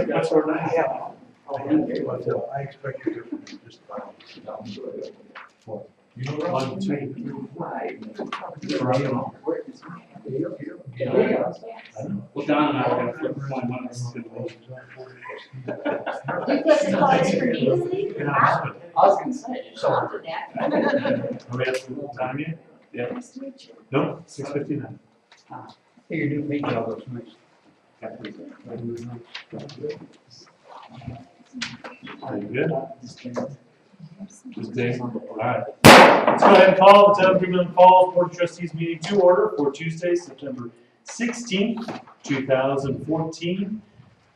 That's what I have. I expect you to just about. You know, 1, 2, 3, 4. Well, Don and I are gonna flip one. One is gonna leave. You flip the cards for me to leave? I was gonna say. So I'll do that. Are we at the time yet? Yeah. Nice to meet you. No, 6:59. Hey, you're doing paint job, looks nice. Are you good? Just Dave? All right. Let's go ahead and call the Town of Greenland Falls Board of Trustees meeting to order for Tuesday, September 16th, 2014.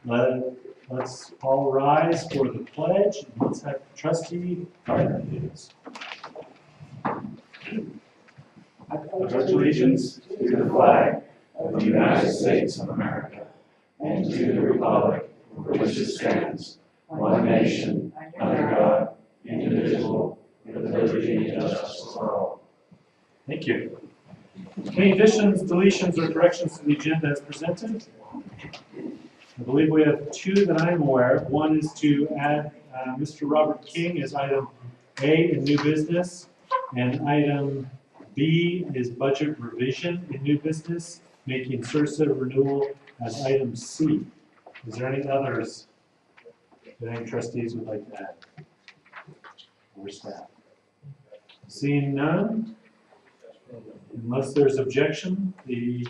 Let's all rise for the pledge. Let's have trustee Gardner, please. I pledge allegiance to the flag of the United States of America and to the republic for which it stands, one nation, under God, indivisible, with liberty and justice for all. Thank you. Any additions, deletions, or corrections to the agenda as presented? I believe we have 2 that I am aware of. One is to add Mr. Robert King as item A in new business, and item B is budget revision in new business, making CIRSA renewal as item C. Is there any others that any trustees would like to add? Or staff? Seeing none, unless there's objection, the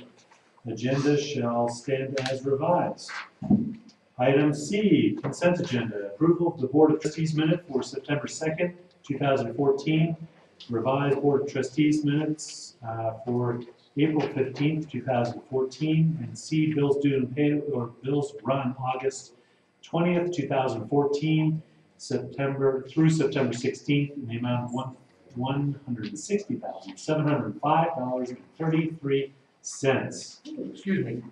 agenda shall stand as revised. Item C, consent agenda, approval of the Board of Trustees minute for September 2nd, 2014, revised Board of Trustees minutes for April 15th, 2014, and C, bills due and paid or bills run August 20th, 2014, through September 16th, in the amount of $160,705.33. Excuse me.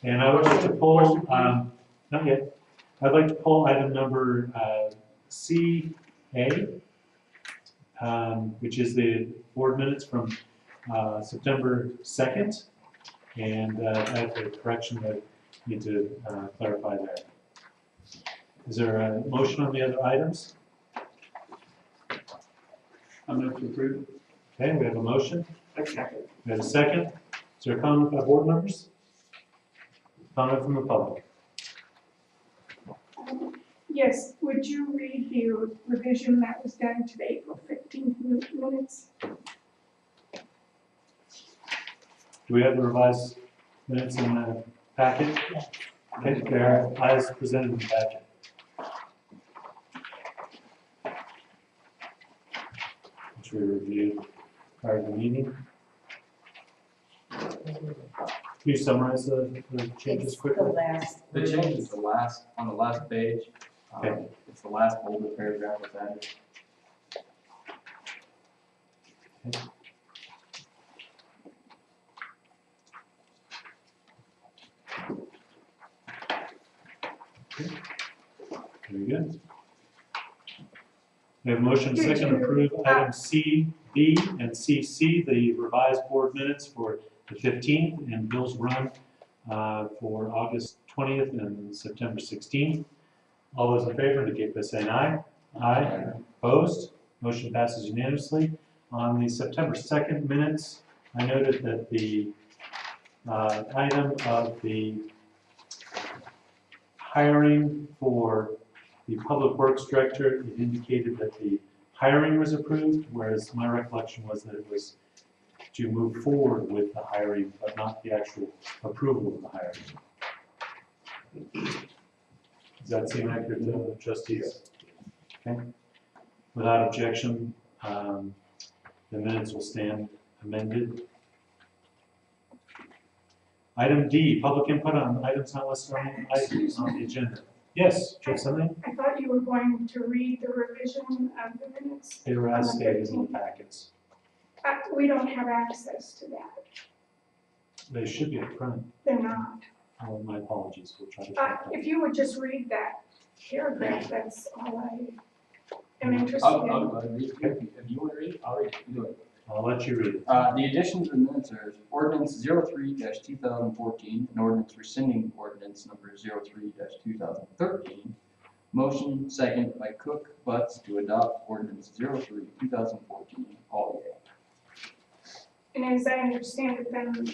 And I would like to pull, not yet, I'd like to pull item number CA, which is the board minutes from September 2nd, and I have a correction that I need to clarify there. Is there a motion on the other items? I'm going to approve. Okay, we have a motion. Second. We have a second. Is there a comment by board members? Comment from the public? Yes, would you read the revision that was done to the April 15th minutes? Do we have the revised minutes in the packet? Okay, they are as presented in the packet. Which we reviewed prior to the meeting. Can you summarize the changes quickly? The change is on the last page. Okay. It's the last bolded paragraph that's added. Okay. Very good. We have a motion second to approve item C, B, and CC, the revised board minutes for the 15th, and bills run for August 20th and September 16th. All those in favor indicate by saying aye. Aye. Opposed? Motion passes unanimously. On the September 2nd minutes, I noted that the item of the hiring for the Public Works Director, it indicated that the hiring was approved, whereas my recollection was that it was to move forward with the hiring, but not the actual approval of the hiring. Does that seem accurate to the trustees? Okay. Without objection, the minutes will stand amended. Item D, public input on items not listed on the agenda. Yes, do you have something? I thought you were going to read the revision of the minutes. They were as stated in the packets. We don't have access to that. They should be up front. They're not. Oh, my apologies. We'll try to track that. If you would just read that paragraph, that's all I am interested I'll in. read it. If you want to read it, I'll read it. You do it. I'll let you read it. The additions and minutes are ordinance 03-2014 and ordinance rescinding ordinance number 03-2013. Motion second by Cook, Butts to adopt ordinance 03-2014, all yea. And as I understand it, then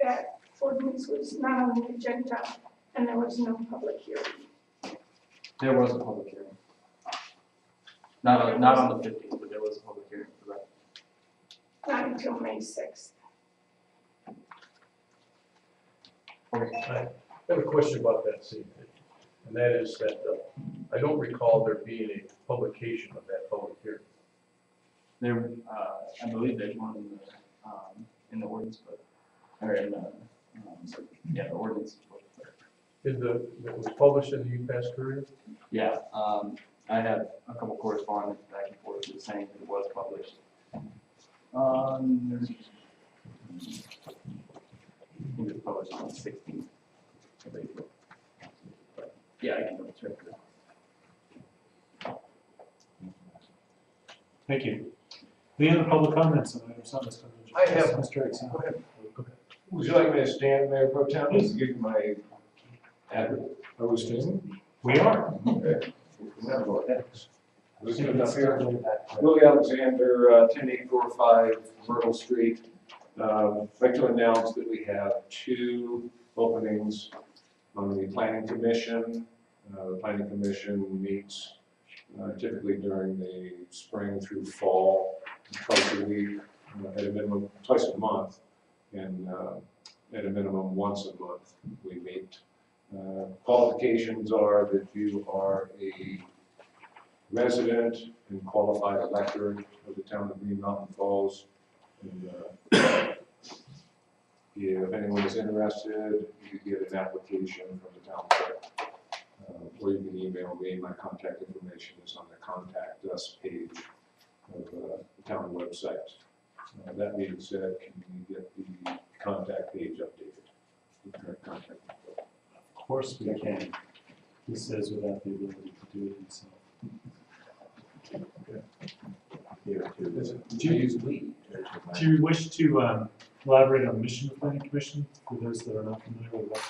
that ordinance was not on the agenda and there was no public hearing. There was a public hearing. Not on the 15th, but there was a public hearing for that. Not until May 6th. Okay. I have a question about that same thing, and that is that I don't recall there being a publication of that public hearing. There, I believe there's one in the ordinance book, or in the, the ordinance book. That was published in the UPass Courier? Yeah, I had a couple correspondence back and forth saying that it was published. I think it was published on the 16th of April. But, yeah, I can double check that. Thank you. Any other public comments on items on this? I have. Mr. Exon. Go ahead. Go ahead. Would you like me to stand, Mayor Pro Tem, and give you my address? Are we standing? We are. Okay. Who's good enough here? Willie Alexander, 10845 Myrtle Street. I'd like to announce that we have 2 openings on the Planning Commission. The Planning Commission meets typically during the spring through fall, twice a week, at a minimum, twice a month, and at a minimum once a month we meet. Qualifications are that you are a resident and qualified elector of the town of Green Mountain Falls. And if anyone is interested, you could get an application from the town clerk. Or you can email me. My contact information is on the Contact Us page of the town website. That being said, can you get the contact page updated? The current contact info? Of course we can. He says without the ability to do it himself. Do you use we? Do you wish to elaborate on the mission of the Planning Commission for those that are not familiar with what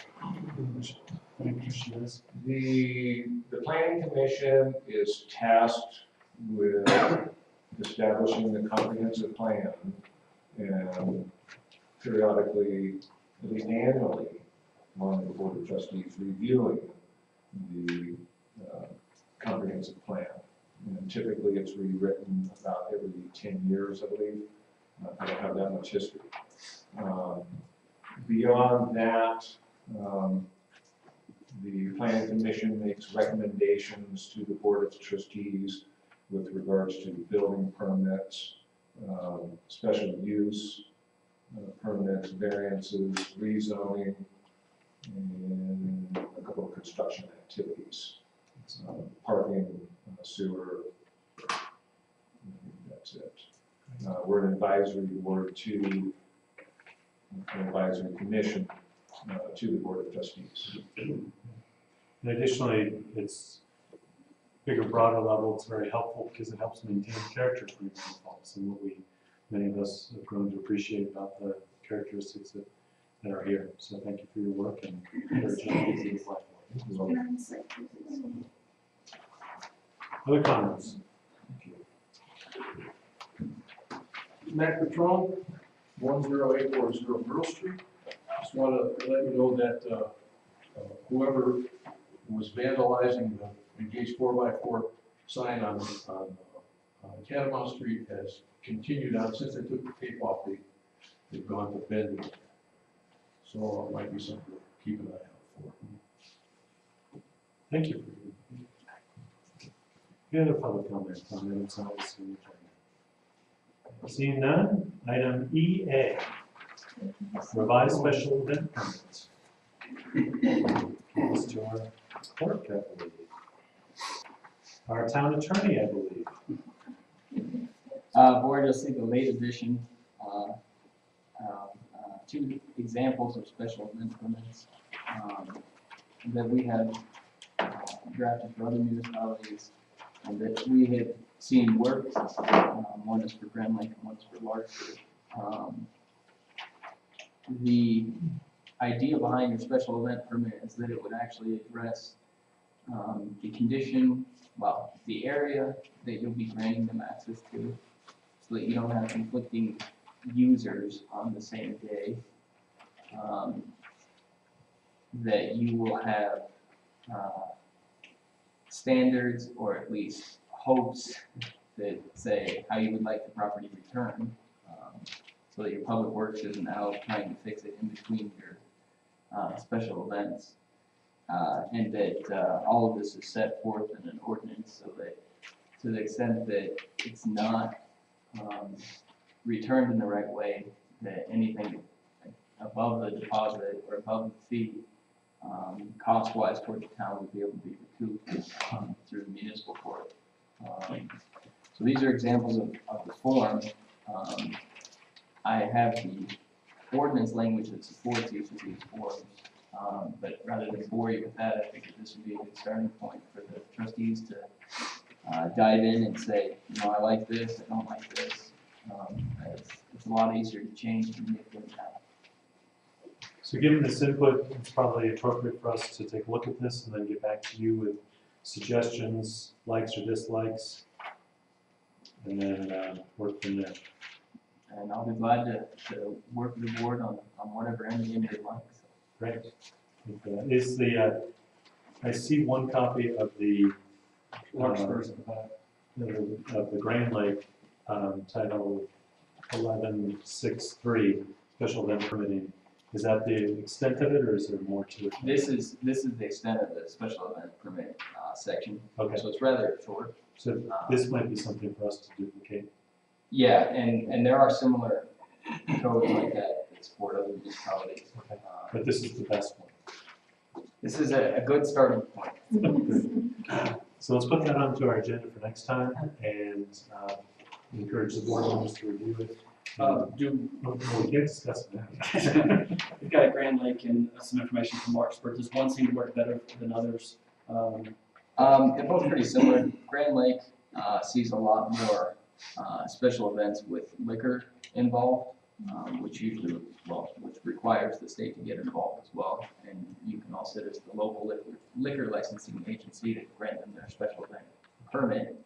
the mission of the Planning Commission is? The Planning Commission is tasked with establishing the comprehensive plan and periodically, at least annually, on the Board of Trustees reviewing the comprehensive plan. And typically it's rewritten about every 10 years, I believe. I don't have that much history. Beyond that, the Planning Commission makes recommendations to the Board of Trustees with regards to building permits, special use permits, variances, rezoning, and a couple of construction activities, parking, sewer. That's it. We're an advisory board to an advisory commission to the Board of Trustees. And additionally, it's bigger, broader level. It's very helpful because it helps maintain the character of Green Mountain Falls and what many of us have grown to appreciate about the characteristics that are here. So thank you for your work and encourage you to use the platform. Other comments? Mac Patron, 10840 Myrtle Street. Just want to let you know that whoever was vandalizing the engaged 4x4 sign on Catamount Street has continued on. Since they took the tape off, they've gone to bend it. So it might be something to keep an eye out for. Thank you. Any other public comment on items on this agenda? Seeing none, item EA, revised special event permits. Mr. Clerk, I believe. Our town attorney, I believe. Board, you'll see the late addition, 2 examples of special event permits that we had drafted for other municipalities, and that we had seen work. One is for Grand Lake and one is for Larkspur. The idea behind your special event permit is that it would actually address the condition, well, the area that you'll be granting them access to, so that you don't have conflicting users on the same day. That you will have standards, or at least hopes, that say how you would like the property returned, so that your public works isn't out trying to fix it in between your special events. And that all of this is set forth in an ordinance, so that to the extent that it's not returned in the right way, that anything above the deposit or above the fee, cost-wise toward the town, would be able to be recouped through the municipal court. So these are examples of the form. I have the ordinance language that supports each of these forms. But rather than bore you with that, I think that this would be a good starting point for the trustees to dive in and say, you know, I like this, I don't like this. It's a lot easier to change than make things happen. So given this input, it's probably appropriate for us to take a look at this and then get back to you with suggestions, likes or dislikes, and then work from there. And I'll be glad to work with the board on whatever end you may like. Great. Is the, I see one copy of the Larkspurs of the Grand Lake, title 1163, special event permitting. Is that the extent of it, or is there more to it? This is the extent of the special event permit section. Okay. So it's rather short. So this might be something for us to duplicate. Yeah, and there are similar codes like that that support other municipalities. Okay. But this is the best one. This is a good starting point. So let's put that onto our agenda for next time and encourage the board members to review it. We can't discuss that. We've got Grand Lake and some information from Larkspur. Does one seem to work better than others? They're both pretty similar. Grand Lake sees a lot more special events with liquor involved, which requires the state to get involved as well. And you can all sit as the local liquor licensing agency to grant them their special event permit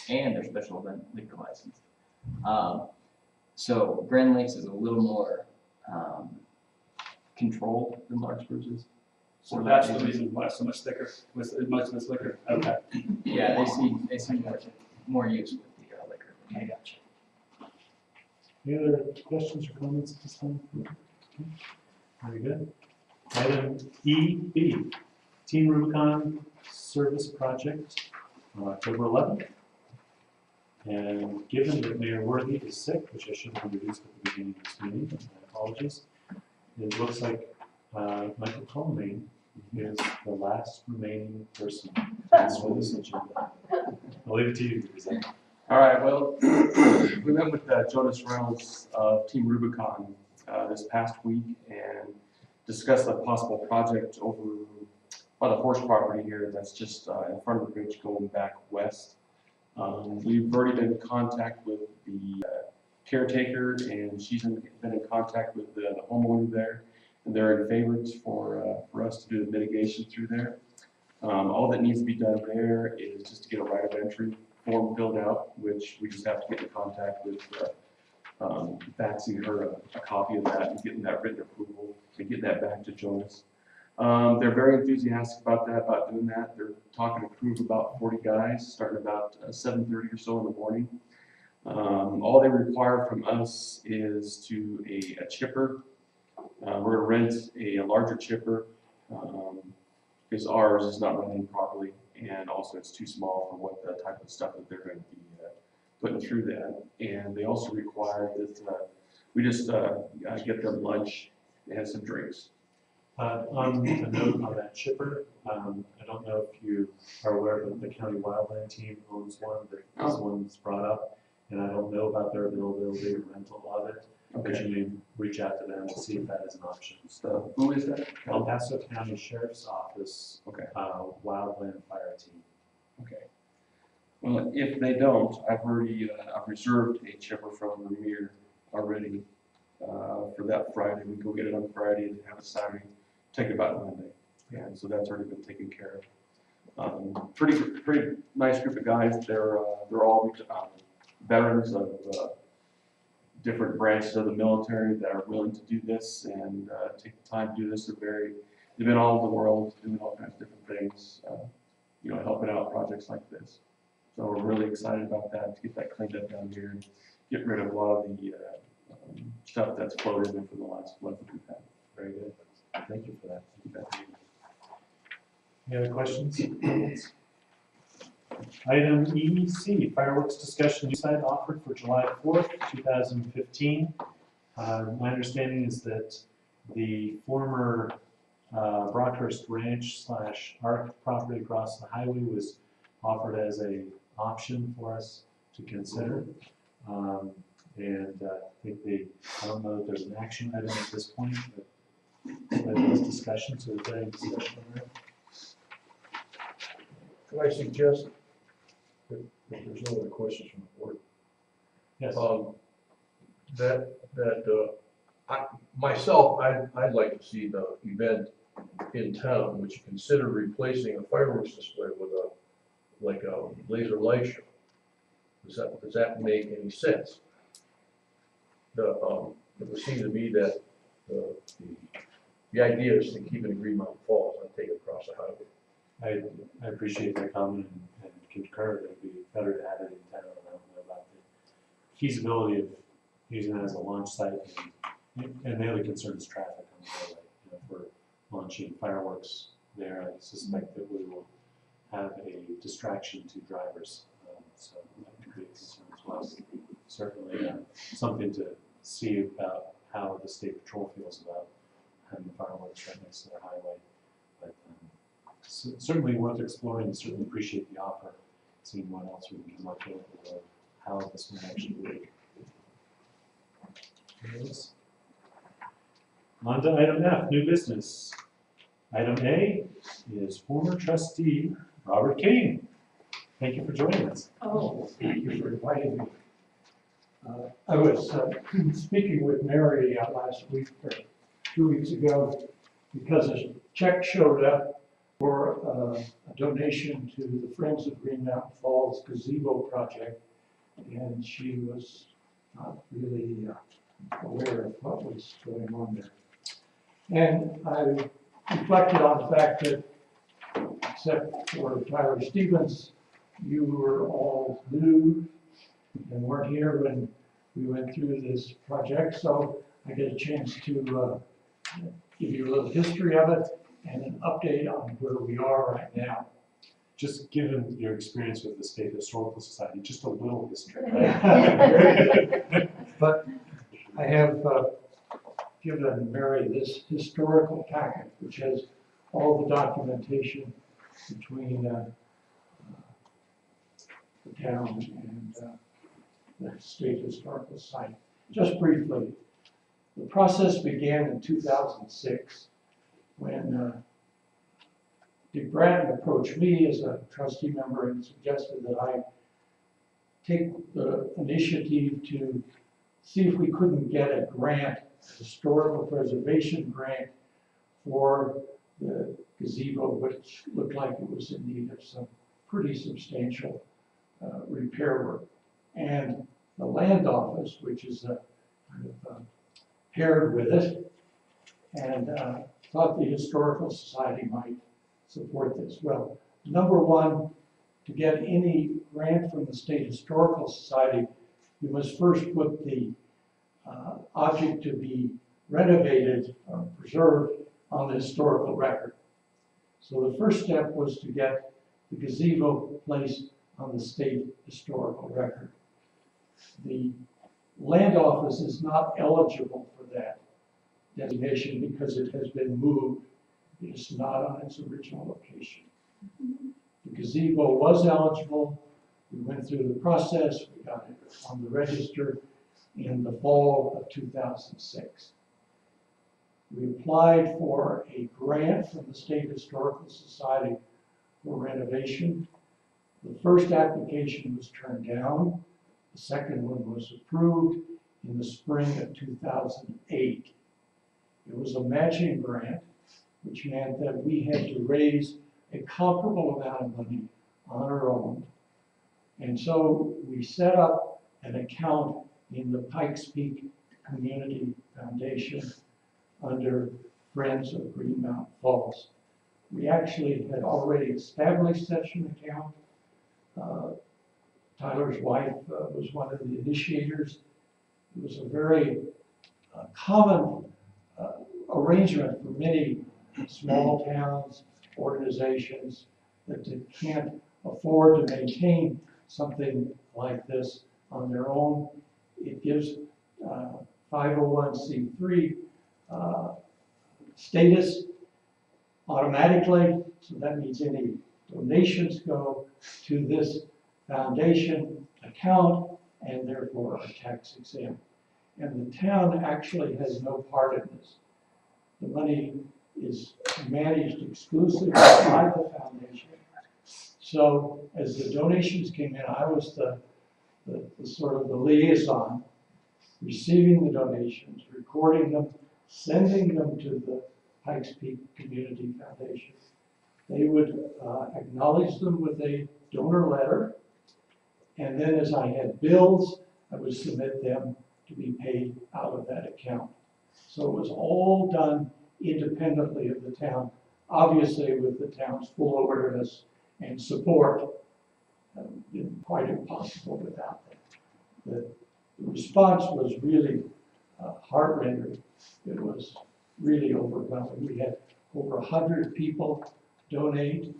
and their special event liquor license. So Grand Lakes is a little more controlled than Larkspur's is. So that's the reason why so much thicker, with most of this liquor. Okay. Yeah, they see more use with the liquor. I gotcha. Any other questions or comments at this time? Very good. Item EB, Team Rubicon Service Project on October 11th. And given that Mayor Worthy is sick, which I should have introduced at the beginning of this meeting, my apologies, it looks like Michael Colmaine is the last remaining person on this agenda. I'll leave it to you to present. All right, well, we met with Jonas Reynolds of Team Rubicon this past week and discussed a possible project over by the horse property here that's just in front of the bridge going back west. We've already been in contact with the caretaker, and she's been in contact with the homeowner there, and they're in favor for us to do the mitigation through there. All that needs to be done there is just to get a right of entry form filled out, which we just have to get in contact with faxing her a copy of that and getting that written approval and get that back to Jonas. They're very enthusiastic about doing that. They're talking to crew of about 40 guys, starting about 7:30 or so in the morning. All they require from us is a chipper. We're gonna rent a larger chipper because ours is not running properly, and also it's too small for what the type of stuff that they're going to be putting through that. And they also require that we just get them lunch and some drinks. On a note on that chipper, I don't know if you are aware, but the county wildland team owns one. This one's brought up, and I don't know about their availability or rental of it. But you may reach out to them and see if that is an option. So who is that? El Paso County Sheriff's Office, Okay. Wildland Fire Team. Okay. Well, if they don't, I've reserved a chipper from Vermeer already for that Friday. We go get it on Friday and have it Saturday, take it back Monday. And so that's already been taken care of. Pretty nice group of guys. They're all veterans of different branches of the military that are willing to do this and take the time to do this. They've been all over the world doing all kinds of different things, helping out projects like this. So we're really excited about that, to get that cleaned up down here and get rid of a lot of the stuff that's floated in from the last flood that we've had. Very good. Thank you for that. Any other questions? Item EC, fireworks discussion site offered for July 4th, 2015. My understanding is that the former Brockhurst Ranch / ARC property across the highway was offered as a option for us to consider. I think I don't know if there's an action item at this point, but there's discussion, so is there any discussion on that? Can I suggest, if there's no other questions from the board, Yes. I'd like to see the event in town, which consider replacing a fireworks display with a laser light show. Does that make any sense? It would seem to me that the idea is to keep it in Green Mountain Falls and take it across the highway. I appreciate that comment and concur that it'd be better to have it in town. I don't know about the feasibility of using it as a launch site, and the other concern is traffic on the highway. If we're launching fireworks there, I suspect that we will have a distraction to drivers. So that could be a concern as well. Certainly something to see about how the state patrol feels about having the fireworks right next to their highway. But certainly worth exploring, and certainly appreciate the offer, seeing what else we can come up with, or how this might actually work. Yes. On to item F, new business. Item A is former trustee Robert King. Thank you for joining us. Oh, thank you for inviting me. I was speaking with Mary last week, or 2 weeks ago, because a check showed up for a donation to the Friends of Green Mountain Falls gazebo project, and she was not really aware of what was going on there. And I reflected on the fact that, except for Tyler Stevens, you were all new and weren't here when we went through this project, so I get a chance to give you a little history of it and an update on where we are right now. Just given your experience with the State Historical Society, just a little history. But I have given Mary this historical packet, which has all the documentation between the town and the State Historical Society. Just briefly, the process began in 2006 when Dick Bratton approached me as a trustee member and suggested that I take the initiative to see if we couldn't get a grant, a historical preservation grant, for the gazebo, which looked like it was in need of some pretty substantial repair work. And the land office, which is kind of paired with it, and thought the Historical Society might support this. Well, number one, to get any grant from the State Historical Society, you must first put the object to be renovated or preserved on the historical record. So the first step was to get the gazebo placed on the state historical record. The land office is not eligible for that designation because it has been moved. It is not on its original location. The gazebo was eligible. We went through the process. We got it on the register in the fall of 2006. We applied for a grant from the State Historical Society for renovation. The first application was turned down. The second one was approved in the spring of 2008. It was a matching grant, which meant that we had to raise a comparable amount of money on our own. And so we set up an account in the Pikes Peak Community Foundation under Friends of Green Mountain Falls. We actually had already established such an account. Tyler's wife was one of the initiators. It was a very common arrangement for many small towns, organizations that can't afford to maintain something like this on their own. It gives 501c3 status automatically, so that means any donations go to this foundation account and therefore are tax exempt. And the town actually has no part in this. The money is managed exclusively by the foundation. So as the donations came in, I was the sort of the liaison, receiving the donations, recording them, sending them to the Pikes Peak Community Foundation. They would acknowledge them with a donor letter, and then as I had bills, I would submit them to be paid out of that account. So it was all done independently of the town, obviously with the town's full awareness and support. Quite impossible without that. The response was really heart-rending. It was really overwhelming. We had over 100 people donate.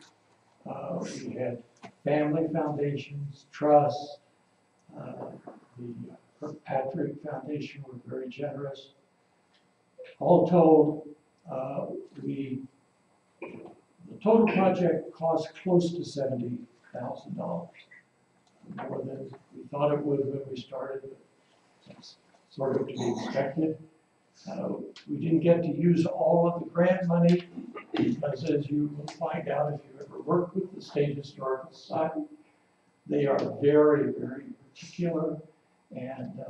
We had family foundations, trusts. The Kirkpatrick Foundation were very generous. All told, the total project cost close to $70,000, more than we thought it would when we started. That's sort of to be expected. We didn't get to use all of the grant money because, as you will find out if you ever work with the State Historical Society, they are very, very particular and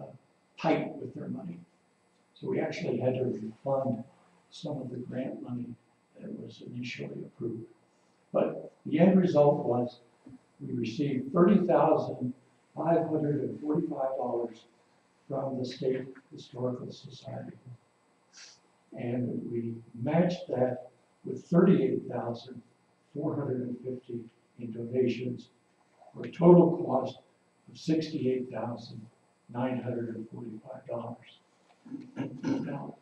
tight with their money. So we actually had to refund some of the grant money that was initially approved. But the end result was we received $30,545 from the State Historical Society. And we matched that with $38,450 in donations for a total cost of $68,945. Now,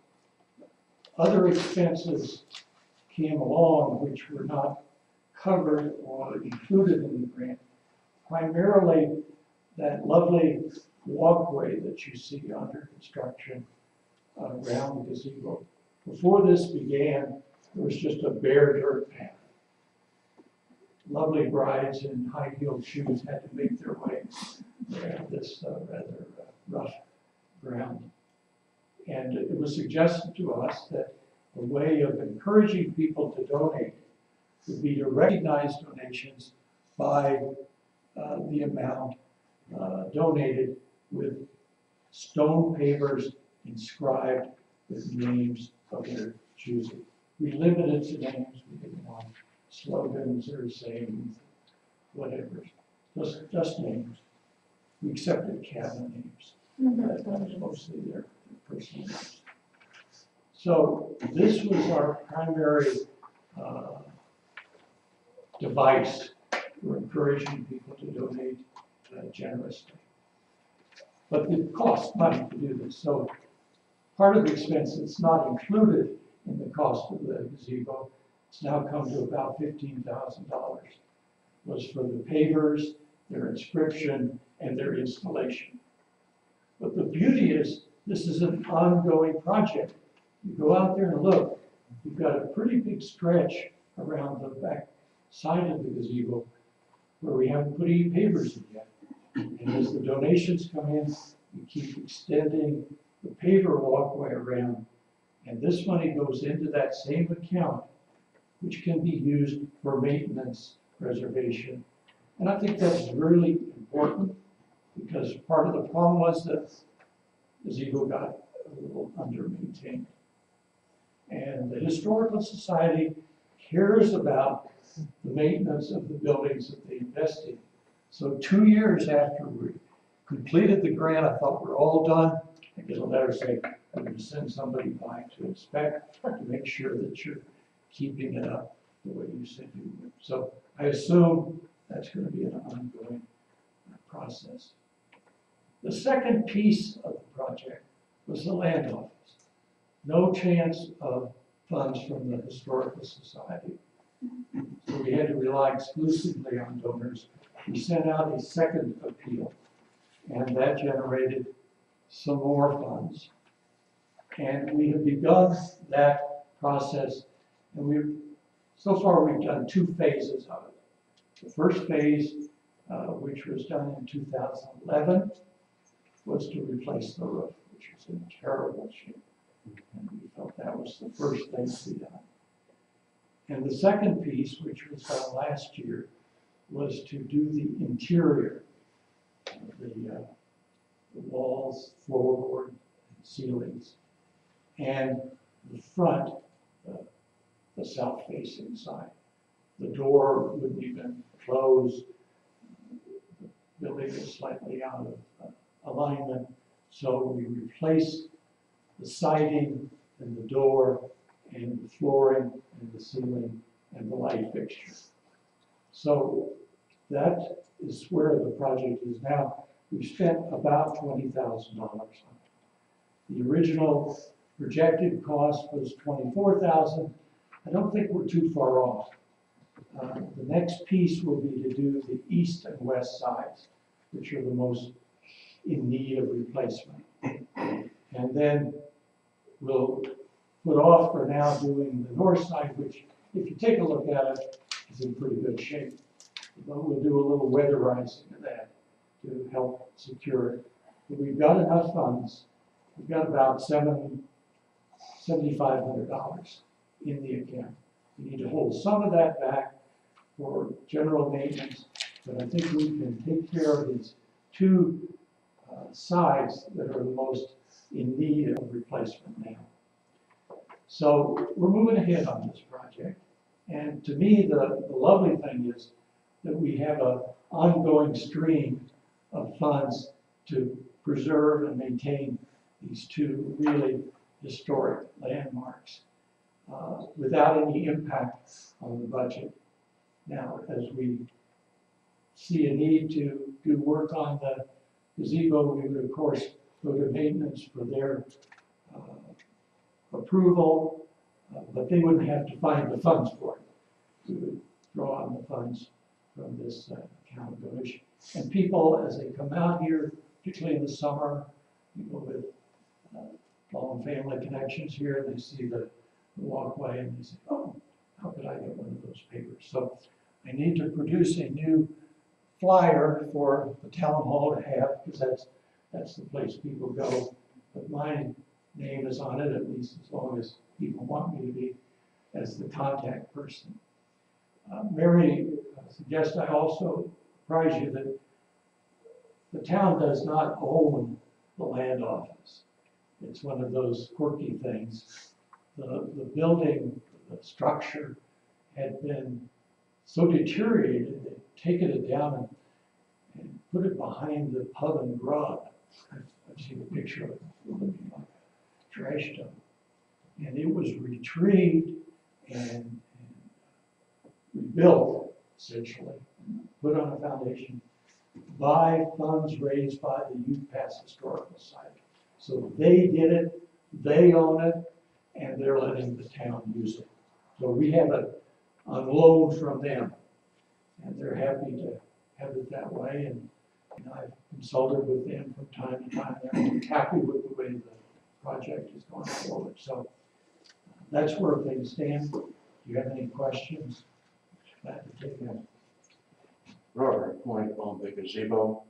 other expenses came along which were not covered or included in the grant. Primarily that lovely walkway that you see under construction around the gazebo. Before this began, there was just a bare dirt path. Lovely brides in high-heeled shoes had to make their way around this rather rough ground. And it was suggested to us that a way of encouraging people to donate would be to recognize donations by the amount donated with stone pavers inscribed with names of their choosing. We limited to names. We didn't want slogans or sayings, whatever. Just names. We accepted cabin names. That was mostly their personal names. So this was our primary device for encouraging people to donate generously. But it costs money to do this. So part of the expense that's not included in the cost of the gazebo, it's now come to about $15,000, was for the pavers, their inscription, and their installation. But the beauty is, this is an ongoing project. You go out there and look, you've got a pretty big stretch around the back side of the gazebo where we haven't put any pavers in yet. And as the donations come in, we keep extending the paver walkway around. And this money goes into that same account, which can be used for maintenance, preservation, And I think that's really important, because part of the problem was that the gazebo got a little under-maintained. And the Historical Society cares about the maintenance of the buildings that they invest in. So 2 years after we completed the grant, I thought we're all done. I get a letter saying, I'm going to send somebody by to inspect, to make sure that you're keeping it up the way you said you would. So I assume that's going to be an ongoing process. The second piece of the project was the land office. No chance of funds from the Historical Society. So we had to rely exclusively on donors. We sent out a second appeal, and that generated some more funds. And we have begun that process, and so far we've done 2 phases of it. The first phase, which was done in 2011, was to replace the roof, which was in terrible shape. And we felt that was the first thing to be done. And the second piece, which was done last year, was to do the interior, the walls, floorboard, ceilings, and the front, the south-facing side. The door wouldn't even close. The building is slightly out of alignment, so we replaced the siding and the door and the flooring and the ceiling and the light fixture. So that is where the project is now. We've spent about $20,000 on it. The original projected cost was $24,000. I don't think we're too far off. The next piece will be to do the east and west sides, which are the most in need of replacement. And then we'll put off for now doing the north side, which, if you take a look at it, is in pretty good shape. But we'll do a little weatherizing of that to help secure it. But we've got enough funds. We've got about $7,500 in the account. We need to hold some of that back for general maintenance, but I think we can take care of these 2 sides that are the most in need of replacement now. So we're moving ahead on this project. And to me, the lovely thing is that we have an ongoing stream of funds to preserve and maintain these 2 really historic landmarks without any impact on the budget. Now, as we see a need to do work on the gazebo, we would of course go to maintenance for their approval, but they wouldn't have to find the funds for it. We would draw on the funds from this account of donation. And people, as they come out here, particularly in the summer, people with long family connections here, they see the walkway and they say, oh, how could I get one of those papers? So I need to produce a new flyer for the town hall to have, because that's the place people go. But my name is on it, at least as long as people want me to be, as the contact person. Mary suggests I also apprise you that the town does not own the land office. It's one of those quirky things. The building, the structure had been so deteriorated, they'd taken it down and put it behind the pub and grub. I've seen a picture of it looking like a trash dump. And it was retrieved and rebuilt, essentially, put on a foundation by funds raised by the Youth Pass Historical Society. So they did it, they own it, and they're letting the town use it. So we have it on loan from them, and they're happy to have it that way. And I've consulted with them from time to time. They're happy with the way the project is going forward. So that's where things stand. Do you have any questions? Glad to take them. Robert, point on the gazebo.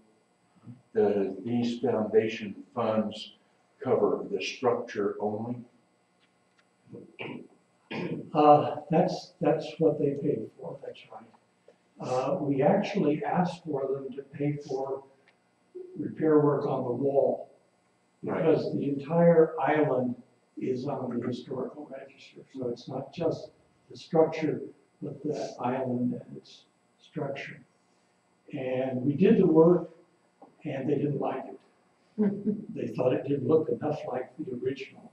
These foundation funds cover the structure only? That's what they paid for, that's right. We actually asked for them to pay for repair work on the wall, because the entire island is on the historical register, so it's not just the structure, but the island and its structure. And we did the work, and they didn't like it. They thought it didn't look enough like the original.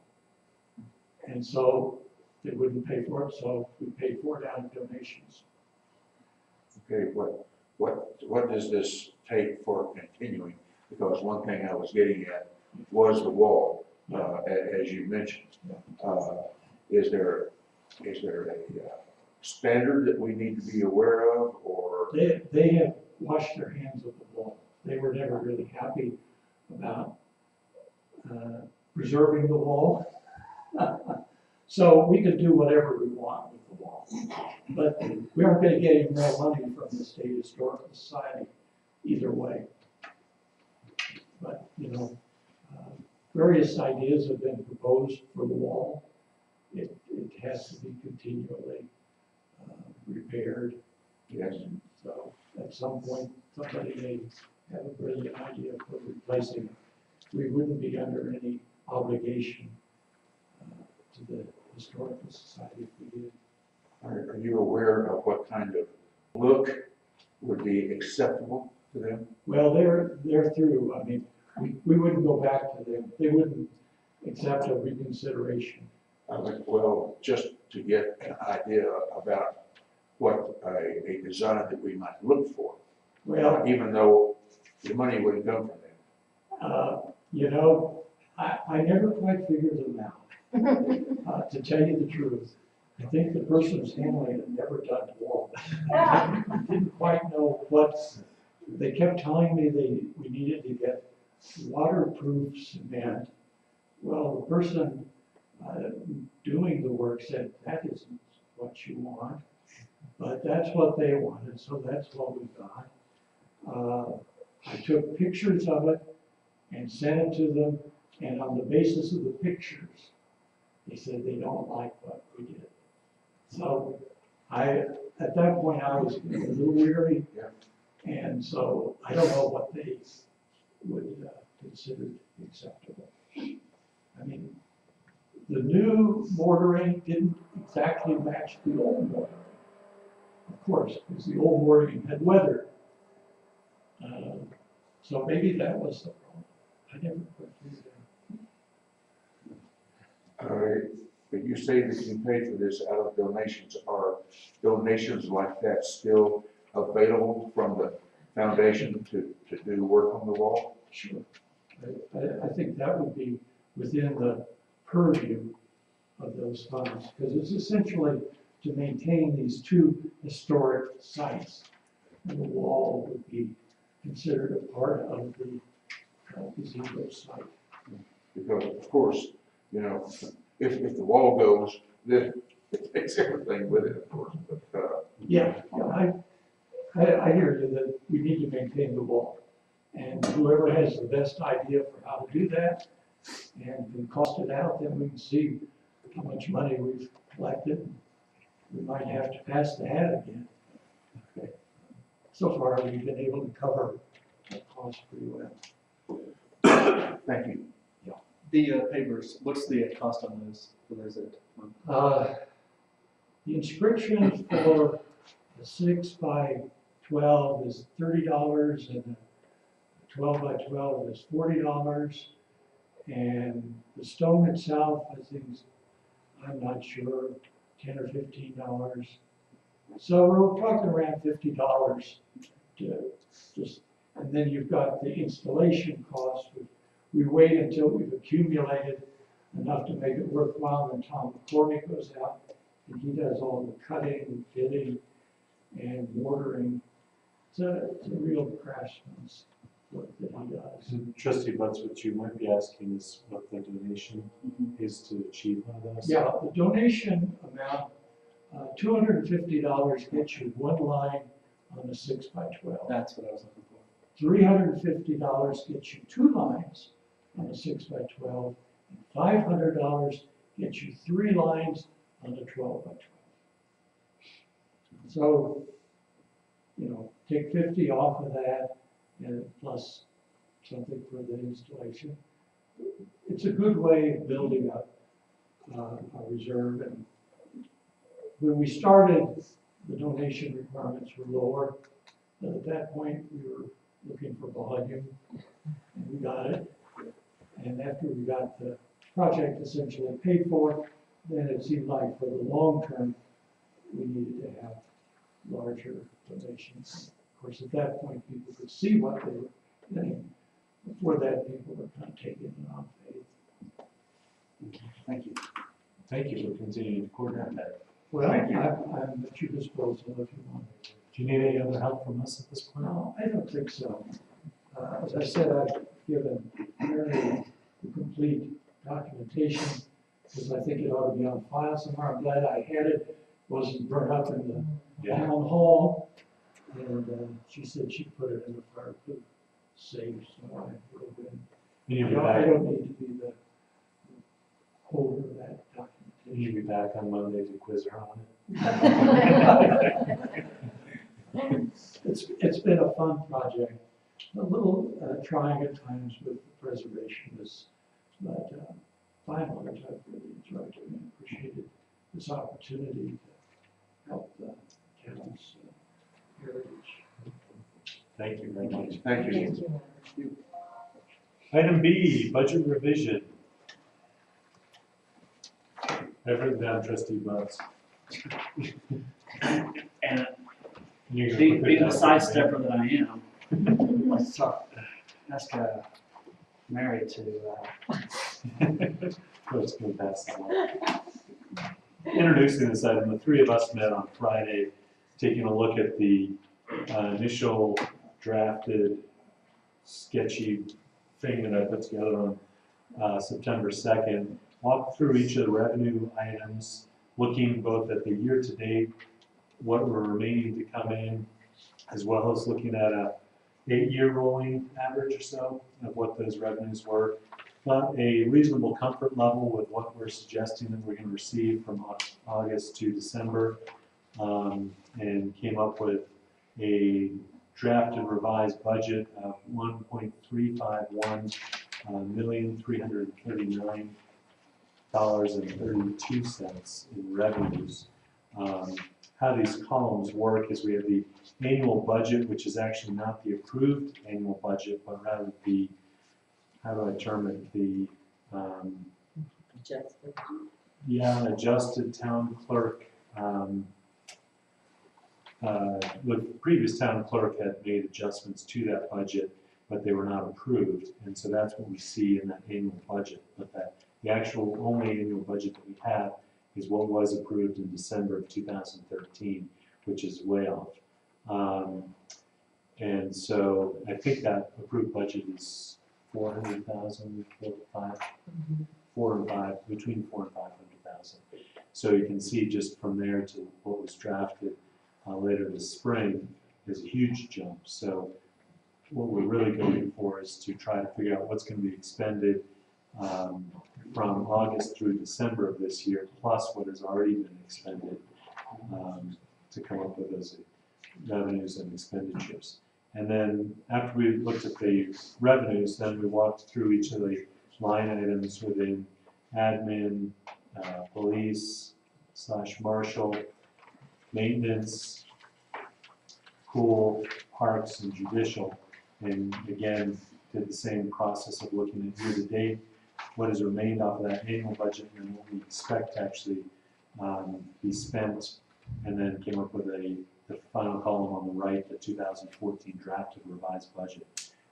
And so they wouldn't pay for it, so we paid for it out of donations. Okay, what does this take for continuing? Because one thing I was getting at was the wall, as you mentioned. Is there a standard that we need to be aware of, or? They have washed their hands of the wall. They were never really happy about preserving the wall. So we could do whatever we want with the wall. But we aren't going to get any more money from the State Historical Society either way. But, you know, various ideas have been proposed for the wall. It has to be continually repaired. Yes. So at some point, somebody may have a brilliant idea for replacing it. We wouldn't be under any obligation to the Historical Society if we did. Are you aware of what kind of look would be acceptable to them? Well, they're through. I mean, we wouldn't go back to them. They wouldn't accept a reconsideration. Well, just to get an idea about what a design that we might look for. Well, even though the money wouldn't come from them. You know, I never quite figured them out. To tell you the truth, I think the person who's handling it never done the wall. Didn't quite know what, they kept telling me we needed to get waterproof cement. Well, the person doing the work said, that isn't what you want, but that's what they wanted, so that's what we got. I took pictures of it and sent it to them, and on the basis of the pictures, they said they don't like what we did. So at that point, I was a little weary, and so I don't know what they would consider acceptable. I mean, the new mortaring didn't exactly match the old mortaring, of course, because the old mortaring had weathered. So maybe that was the problem. I never put these in. But you say that you paid for this out of donations. Are donations like that still available from the foundation to do work on the wall? Sure. I think that would be within the purview of those funds, because it's essentially to maintain these two historic sites. And the wall would be considered a part of the gazebo site. Because, of course, you know, if the wall goes, then it takes everything with it, of course. But, yeah, I hear you that we need to maintain the wall. And whoever has the best idea for how to do that and can cost it out, then we can see how much money we've collected. We might have to pass the hat again. Okay. So far, we've been able to cover that cost pretty well. thank you. The papers, what's the cost on those? The inscription for a 6x12 is $30, and a 12x12 is $40, and the stone itself, I think, I'm not sure, $10 or $15. So we're talking around $50 to just, and then you've got the installation cost. We wait until we've accumulated enough to make it worthwhile, and Tom McCormick goes out and he does all the cutting and fitting and mortaring. It's a real craftsman's work that he does. Trustee Butts, what you might be asking is what the donation is to achieve one of those? Yeah, the donation amount, $250 gets you one line on the 6x12. That's what I was looking for. $350 gets you two lines on a 6x12, and $500 gets you three lines on a 12x12. So take 50 off of that, and plus something for the installation. It's a good way of building up a reserve. And when we started, the donation requirements were lower. But at that point, we were looking for volume, and we got it. And after we got the project essentially paid for, then it seemed like for the long term, we needed to have larger donations. Of course, at that point, people could see what they were getting. Before that, people were kind of taking it on faith. Thank you. Thank you for continuing to coordinate that. Well, Thank you. I'm at your disposal if you want. Do you need any other help from us at this point? No, I don't think so. As I said, I've given Mary the complete documentation because I think it ought to be on file somewhere. I'm glad I had it, wasn't burnt up in the Yeah. town hall. And she said she put it in the fireproof safe, so I feel good. You'll be I back, don't need to be the holder of that documentation. you'll be back on Monday to quiz her on it. It's been a fun project, a little trying at times with the preservationists, but by and large, I've really enjoyed it and appreciated this opportunity to help the town's heritage. Thank you very much. Thank you. Item B, budget revision. I've written down trustee Butts. And You're gonna being put the that down. sidestepper that I am, let's ask Mary to, Let's go past that one. Introducing this item, the three of us met on Friday, taking a look at the initial drafted sketchy thing that I put together on September 2nd. Walked through each of the revenue items, looking both at the year-to-date, what were remaining to come in, as well as looking at a 8-year rolling average or so of what those revenues were. But a reasonable comfort level with what we're suggesting that we're going to receive from August to December, and came up with a drafted revised budget of $1.351,339.32 in revenues. How these columns work is we have the annual budget, which is actually not the approved annual budget, but rather the, how do I term it, the adjusted town clerk. The previous town clerk had made adjustments to that budget, but they were not approved, and so that's what we see in that annual budget. But that the actual only annual budget that we have is what was approved in December of 2013, which is way off. And so I think that approved budget is 400,000, 4 and 5, between 400,000 and 500,000. So you can see just from there to what was drafted later this spring is a huge jump. So what we're really going for is to try to figure out what's going to be expended from August through December of this year, plus what has already been expended, to come up with those revenues and expenditures. And then after we looked at the revenues, then we walked through each of the line items within admin, police / marshal, maintenance, pool, parks, and judicial. And again, did the same process of looking at year-to-date, what has remained off of that annual budget, and what we expect to actually be spent, and then came up with the final column on the right, the 2014 drafted revised budget,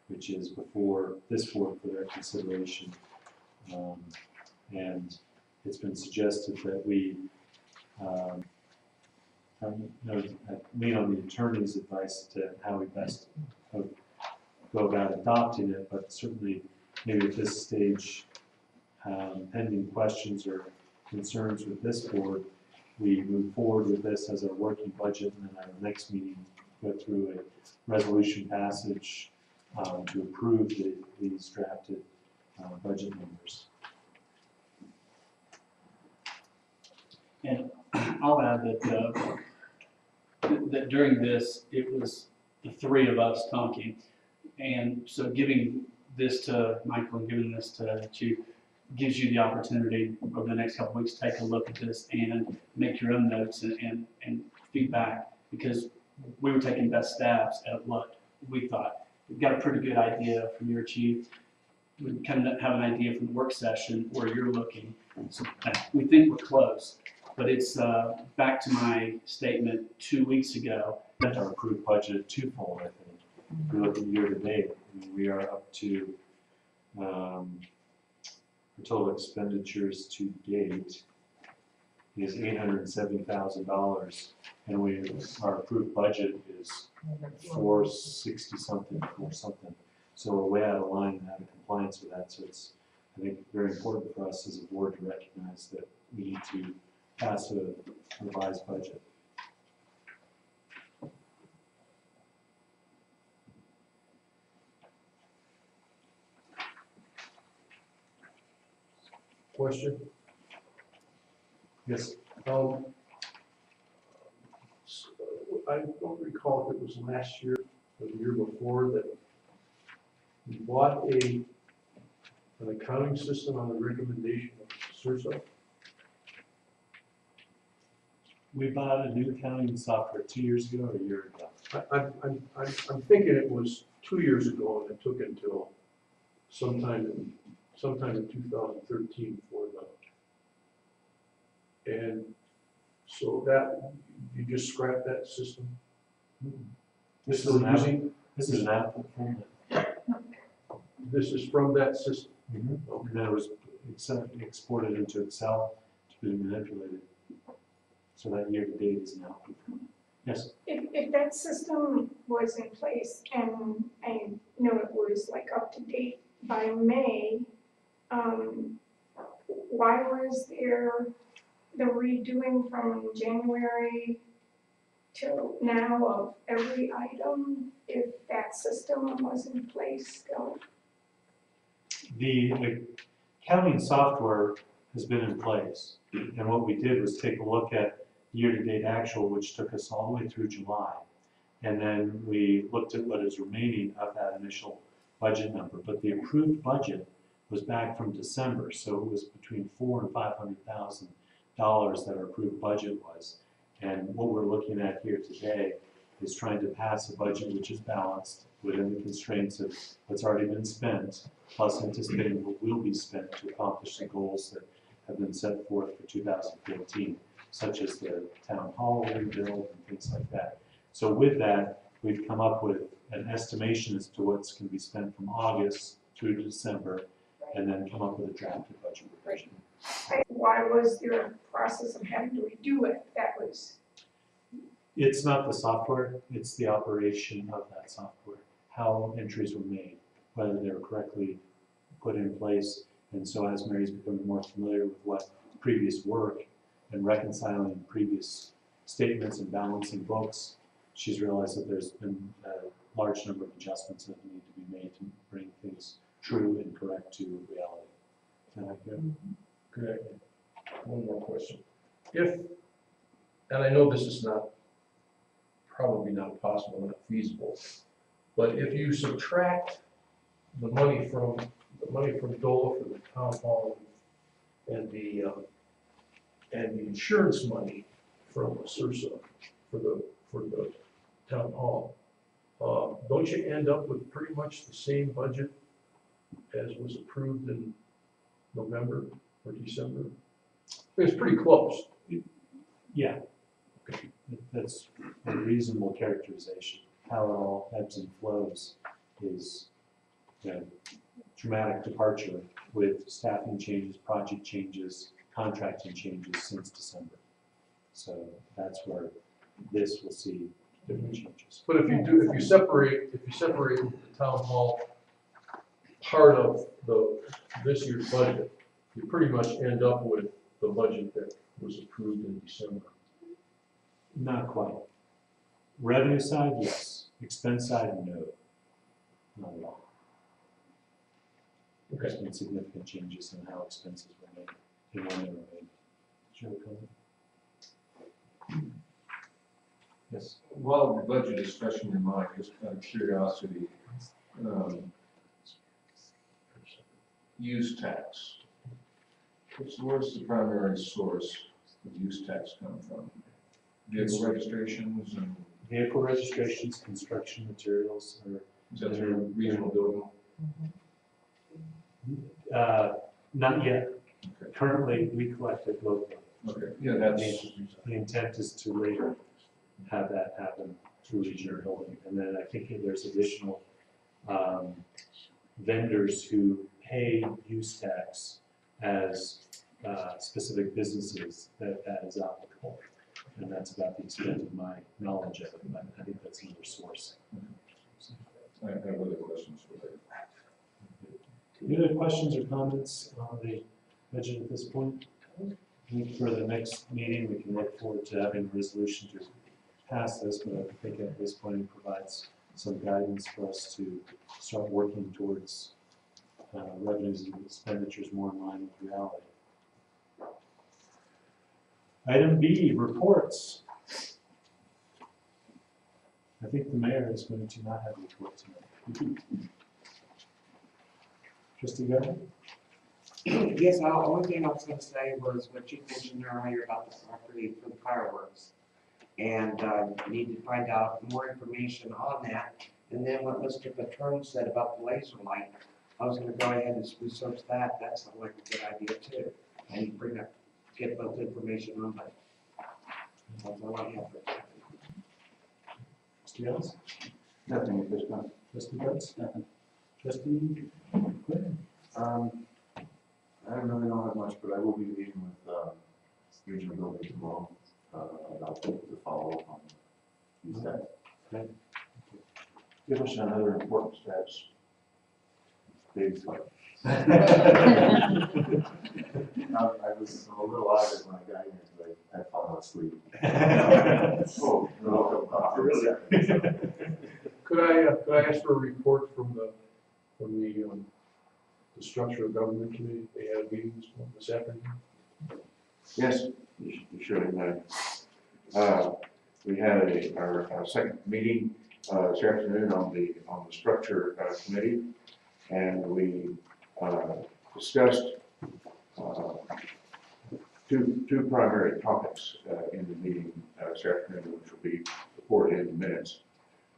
which is before this board for their consideration. And it's been suggested that we lean on the attorney's advice to how we best go about adopting it, but certainly maybe at this stage, pending questions or concerns with this board, we move forward with this as a working budget, and then at our next meeting, go through a resolution passage to approve these drafted budget numbers. and I'll add that, that during this, it was the three of us talking. And so giving this to Michael and giving this to Chief gives you the opportunity over the next couple of weeks to take a look at this and make your own notes and feedback, because we were taking best stabs at what we thought. We've got a pretty good idea from your chief. We kind of have an idea from the work session where you're looking. So we think we're close, but it's back to my statement 2 weeks ago. That's our approved budget twofold, I think. If we look at year to date, I mean, we are up to, the total expenditures to date is $870,000, and our approved budget is 460 something, or something. So we're way out of line and out of compliance with that. So it's, I think, very important for us as a board to recognize that we need to pass a revised budget. Question? Yes. I don't recall if it was last year or the year before that we bought an accounting system on the recommendation of SURSA. We bought a new accounting software 2 years ago or a year ago. I'm thinking it was 2 years ago, and it took until sometime in 2013 for and so that, you just scrapped that system? This Still is an using? This is an applicant. This is from that system? And then it was exported into Excel to be manipulated. So that year to date is now. Yes. If that system was in place, and I know it was like up to date by May, why was there the redoing from January till now of every item if that system was in place still? The accounting software has been in place. And what we did was take a look at year-to-date actual, which took us all the way through July. And then we looked at what is remaining of that initial budget number. But the approved budget was back from December, so it was between $400,000 and $500,000 that our approved budget was. And what we're looking at here today is trying to pass a budget which is balanced within the constraints of what's already been spent, plus anticipating what will be spent to accomplish the goals that have been set forth for 2015, such as the town hall rebuild and things like that. So with that, we've come up with an estimation as to what's going to be spent from August through to December, and then come up with a drafted budget revision. Why was there a process of having to redo it? That was. It's not the software, it's the operation of that software, how entries were made, whether they were correctly put in place. And so as Mary's becoming more familiar with what previous work and reconciling previous statements and balancing books, she's realized that there's been a large number of adjustments that need to be made to bring things true and correct to reality. Is that accurate? Correct. One more question. If, and I know this is probably not possible, not feasible, but if you subtract the money from DOLA for the town hall and the insurance money from SURSA for the town hall, don't you end up with pretty much the same budget as was approved in November or December? It's pretty close. Yeah. That's a reasonable characterization. How it all ebbs and flows is a dramatic departure with staffing changes, project changes, contracting changes since December. So that's where this will see different changes. But if you separate the town hall part of this year's budget, you pretty much end up with the budget that was approved in December. Not quite. Revenue side, yes. Expense side, no. Not at all. There's been significant changes in how expenses were made and when they were made. Sure, Yes. While the budget is fresh in your mind, just out of curiosity, use tax. Where's the primary source of use tax come from? Vehicle registrations and, Vehicle registrations, construction materials, or is that through regional building? not yet. Okay. Currently, we collect it locally. Okay, yeah, that's, The intent is to later have that happen through regional building. And then I think there's additional vendors who pay use tax as specific businesses that is applicable. And that's about the extent of my knowledge of it, but I think that's another source. I have other questions for later. Any other questions or comments on the budget at this point? I think for the next meeting, we can look forward to having a resolution to pass this, but I think at this point it provides some guidance for us to start working towards revenues and expenditures more in line with reality. Item B, reports. I think the mayor is going to not have a report tonight. Trustee Garrett? Yes, the only thing I was gonna say was what you mentioned earlier about the property for the fireworks. And need to find out more information on that. And then what Mr. Patrone said about the laser light, I was gonna go ahead and research that. That sounded like a good idea too. And get both information on that. That's all I have for that. Trustee Ellis? Nothing at this time. Trustee Burns? Nothing. Trustee Quinn? I don't really know how much, but I will be meeting with regional building tomorrow about the follow-up on these steps. Okay. Give us another important steps. Big fight. I was a little out of it when I got here, but I'd fallen asleep. Oh, no, really? Could I ask for a report from the Structure of Government Committee? They had a meeting this afternoon. Yes, you should have. We had our second meeting this afternoon on the Structure Committee, and we discussed two primary topics in the meeting this afternoon, which will be reported in the minutes.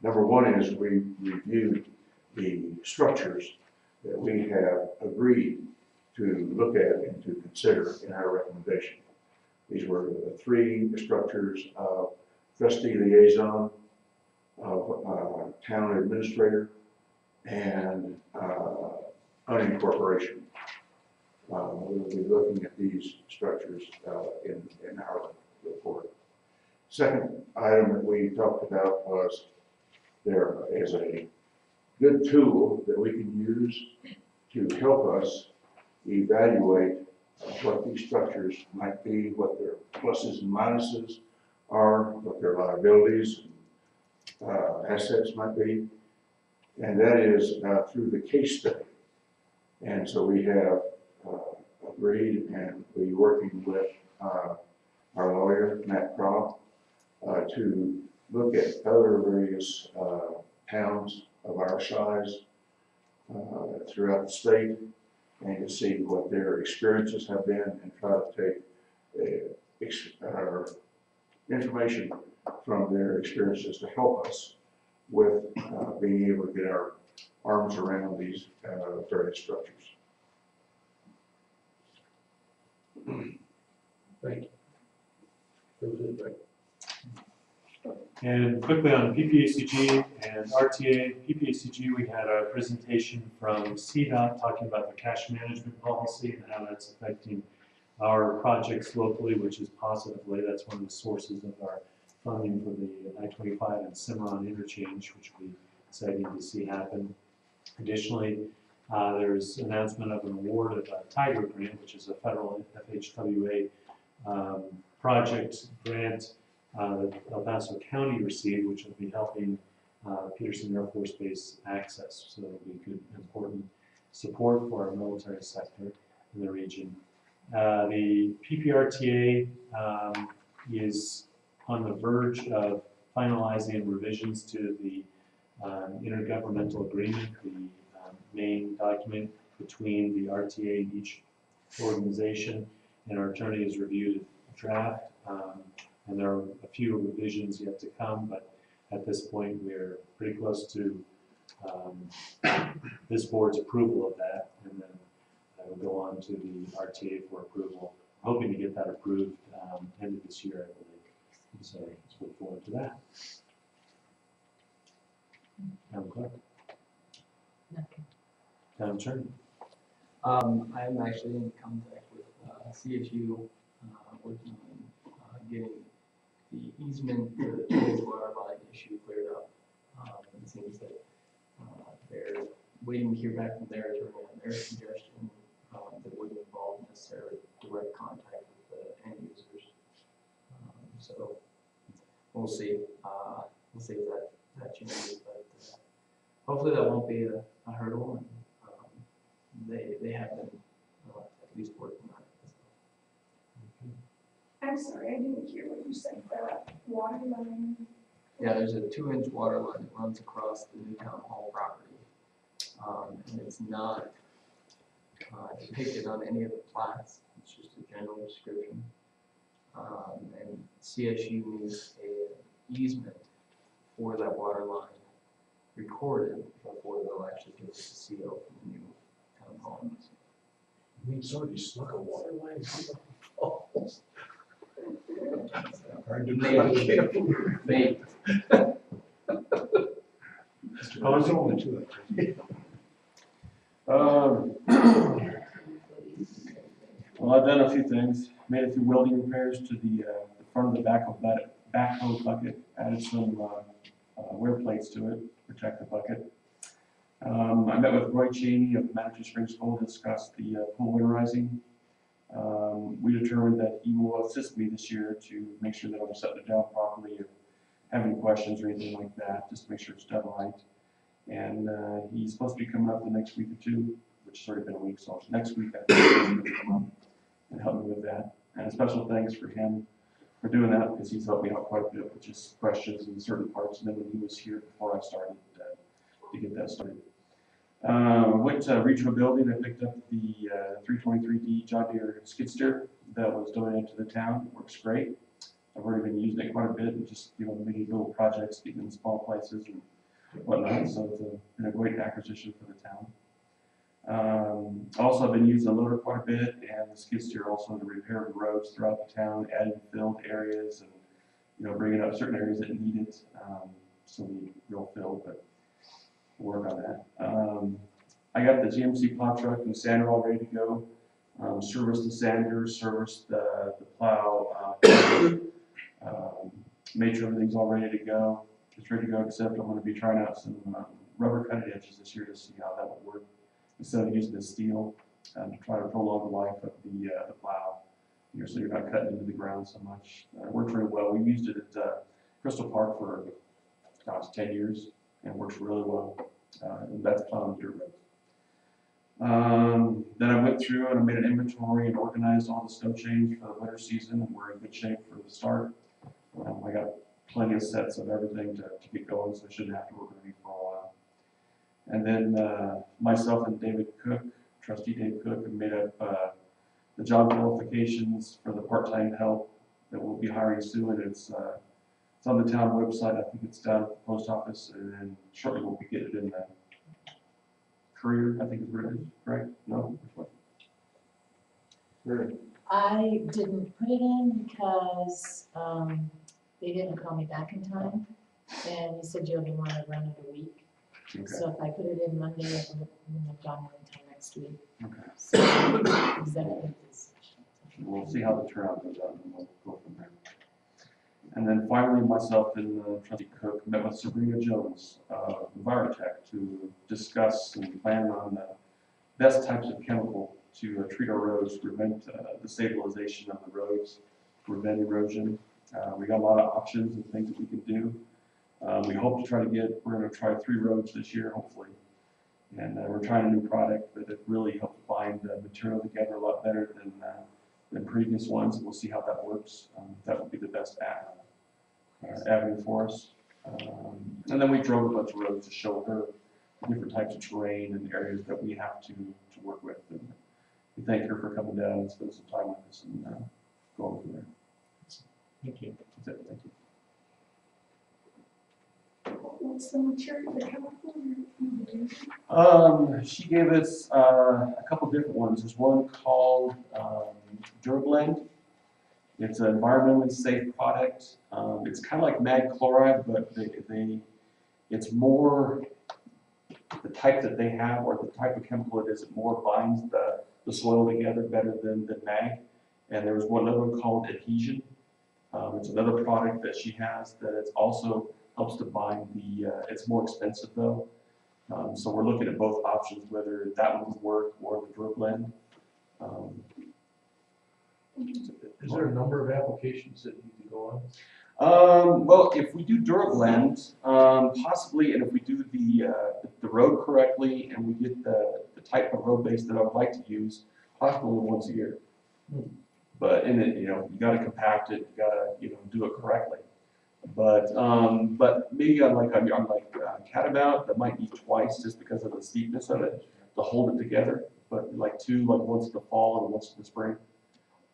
Number one is we reviewed the structures that we have agreed to look at and to consider in our recommendation. These were the three structures of trustee liaison, of town administrator, and unincorporation. We'll be looking at these structures in our report. Second item that we talked about was there is a good tool that we can use to help us evaluate what these structures might be, what their pluses and minuses are, what their liabilities and assets might be. And that is through the case study. And so we have agreed and we're working with our lawyer, Matt Croft, to look at other various towns of our size throughout the state and to see what their experiences have been and try to take our information from their experiences to help us with being able to get our arms around these various structures. Thank you. That was it, right? And quickly on PPACG and RTA, PPACG, we had a presentation from CDOT talking about the cash management policy and how that's affecting our projects locally, which is positively. That's one of the sources of our funding for the I-25 and Cimarron interchange, which will be exciting to see happen. Additionally, there's announcement of an award of a Tiger grant, which is a federal FHWA project grant that El Paso County received, which will be helping Peterson Air Force Base access. So it'll be good, important support for our military sector in the region. The PPRTA is on the verge of finalizing revisions to the intergovernmental agreement, the main document between the RTA and each organization, and our attorney has reviewed a draft, and there are a few revisions yet to come, but at this point we're pretty close to this board's approval of that, and then I will go on to the RTA for approval, hoping to get that approved end of this year, I believe. So let's look forward to that. Madam Clerk. Madam Attorney. I'm actually in contact with CSU, working on getting the easement to the water line issue cleared up. It seems that they're waiting to hear back from their attorney on their suggestion that wouldn't involve necessarily direct contact with the end users. So we'll see. We'll see if that changes, but hopefully that won't be a hurdle. And, they have been at least working on it. I'm sorry, I didn't hear what you said, the water line. Yeah, there's a 2-inch water line that runs across the new town hall property. And it's not depicted on any of the plats, it's just a general description. And CSU needs an easement for that water line recorded before they'll actually give us a CO from the new town hall. I mean, somebody snuck a water line through the halls. Hard to Maybe. I was only two. Well, I've done a few things. Made a few welding repairs to the front of the backhoe bucket. Added some wear plates to it, protect the bucket. I met with Roy Cheney of Manitou Springs Pool to discuss the pool winterizing. We determined that he will assist me this year to make sure that I'm setting it down properly, or have any questions or anything like that, just to make sure it's done right. And he's supposed to be coming up the next week or two, which has already been a week, so next week I think he's going to come up and help me with that. And special thanks for him for doing that, because he's helped me out quite a bit with just questions in certain parts, and then when he was here before I started to get that started. Went to regional building. I picked up the 323D John Deere skid steer that was donated to the town. It works great. I've already been using it quite a bit, and just many little projects, getting in small places and whatnot. So it's been a great acquisition for the town. Also, I've been using the loader quite a bit, and the skid steer also to repair the roads throughout the town, adding filled areas, and bringing up certain areas that need it. So we real filled, but we'll work on that. I got the GMC plow truck and sander all ready to go. Serviced the sander, serviced the plow, made sure everything's all ready to go. It's ready to go, except I'm going to be trying out some rubber cutting edges this year to see how that would work. Instead of using the steel, to try to prolong the life of the plow, so you're not cutting into the ground so much. It works really well. We used it at Crystal Park for 10 years, and it works really well. And that's plowing dirt roads. Then I went through and I made an inventory and organized all the snow chains for the winter season, and we're in good shape for the start. I got plenty of sets of everything to get going, so I shouldn't have to work with me for a while. And then myself and David Cook, trustee Dave Cook, have made up the job qualifications for the part-time help that we'll be hiring soon. It's on the town website. I think it's down at the post office, and then shortly we'll be getting it in the Courier, I think is where it is, right? No? Which one? I didn't put it in because they didn't call me back in time, and you said you only want to run it a week. Okay. So if I put it in Monday, I wouldn't have done it until next week. Okay. So executive decision. We'll see how the turnout goes out, and we'll go from there. And then finally, myself and trustee Cook met with Sabrina Jones of Envirotech to discuss and plan on the best types of chemical to treat our roads, prevent the stabilization of the roads, prevent erosion. We got a lot of options and things that we can do. We hope to try to we're going to try 3 roads this year, hopefully. And we're trying a new product that really helps bind the material together a lot better than previous ones. We'll see how that works. That would be the best avenue for us. And then we drove a bunch of roads to show her different types of terrain and areas that we have to work with. And we thank her for coming down and spending some time with us and going from there. Thank you. That's it, thank you. What's the material, the chemical? She gave us a couple different ones. There's one called Durablend. It's an environmentally safe product. It's kind of like mag chloride, but it's more the type that they have, or the type of chemical it is. It more binds the soil together better than mag. And there was one other one called Adhesion. It's another product that she has that it also helps to bind the. It's more expensive though. So we're looking at both options, whether that one would work or the Durablend. Is there a number of applications that need to go on? Well, if we do Durablend, possibly, and if we do the road correctly, and we get the type of road base that I would like to use, possibly once a year. But in it, you got to compact it, you got to, do it correctly. But maybe on like Catamount, that might be twice just because of the steepness of it to hold it together. But like once in the fall and once in the spring.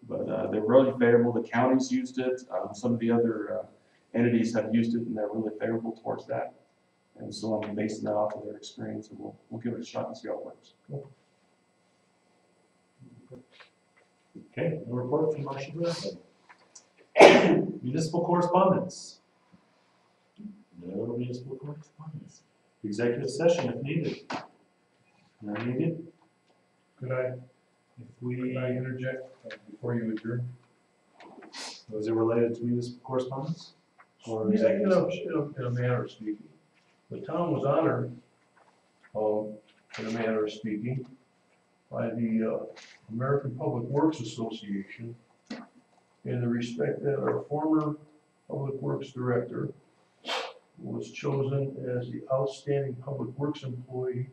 But they're really favorable. The county's used it. Some of the other entities have used it, and they're really favorable towards that. And so I'm basing that off of their experience, and we'll give it a shot and see how it works. Okay, a report from Marcia Griffin. Municipal correspondence. No municipal correspondence. Executive session if needed. Not needed. Could I interject before you adjourn? Was it related to municipal correspondence? Or Yeah, in a manner of speaking. The town was honored, in a manner of speaking, by the American Public Works Association in the respect that our former Public Works Director was chosen as the Outstanding Public Works Employee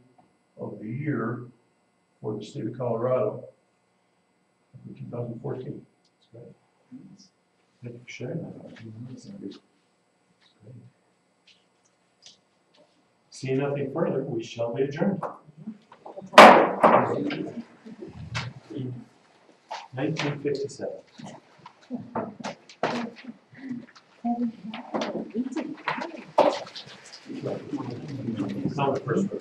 of the Year for the state of Colorado in 2014. That's great. Thank you for sharing that. Seeing nothing further, we shall be adjourned. 1957. It's not the first one.